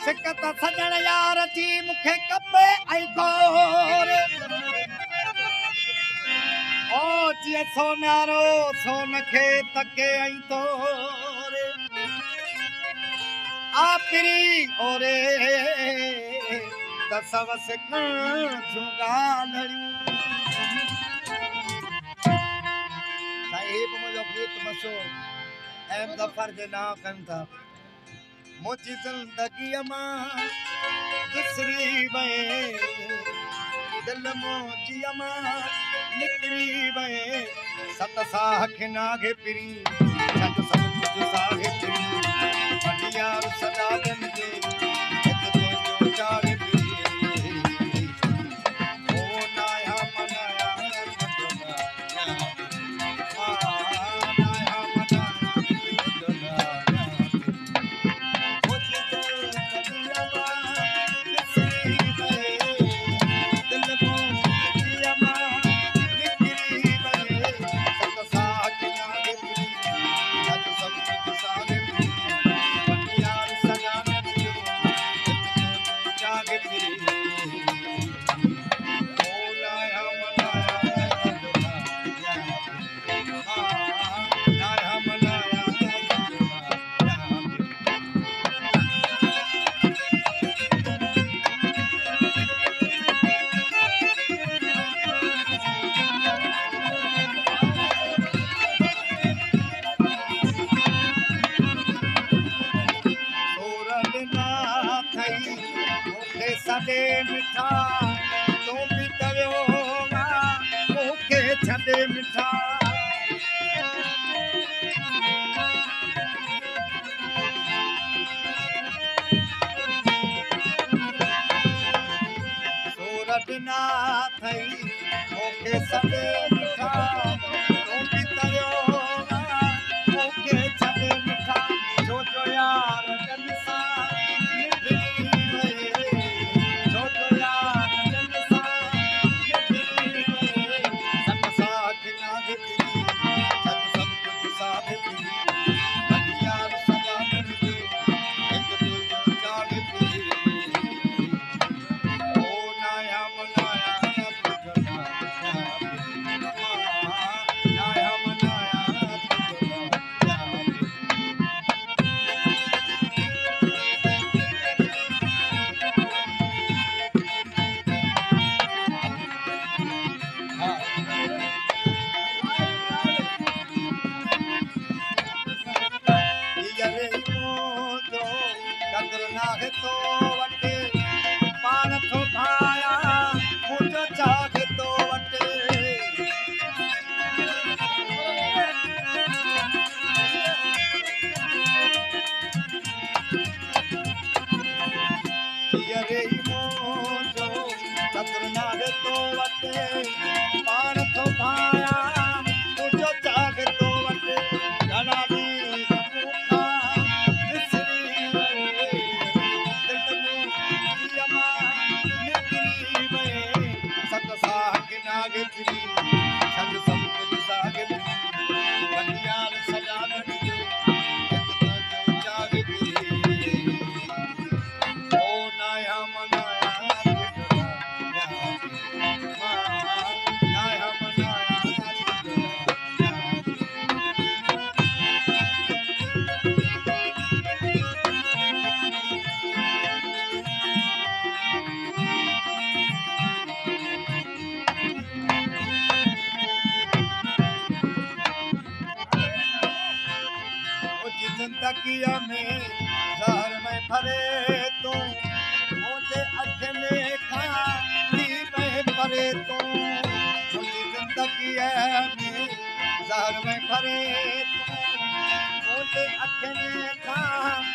सिकत सजण यार जी मूंखे कपे ऐं गोरे ओ जीअं सोनारो सोन खे तके ऐं तोरे आपिरी ओरे त सव सिकण जूं ॻाल्हियूं साहिब मुंहिंजो गीत मशहूर अहम ज़फर जे नाम कनि था मुझी ज़िंदगीअ मां विसरी वए दिल मुंहिंजीअ मां निकिरी वए सत साह खे नागे पिरी छॾ सभु कुझु साहे पिरी यार सदा दिन जे हित तुंहिंजो चाढ़े पिरी ओ नाया मनाया सदे मिठा तूं बि तवियो मूंखे छॾे मिठा सोर बिना थई मूंखे सदे मिठा तूं बि तवियो मूंखे छॾे मिठा सोचो यार तो वटे पान थो भाया मुझो चाह तो वटे रे मोजो कदर नाहे तो वटे पान थो भाया मुझो चाह तो वटे घना जिंदगीअ में ज़हर में भरे तूं मुंहिंजे अख में खाली में भरे तूं मुंहिंजी ज़िंदगीअ में ज़हर में भरे तूं मुंहिंजे अख में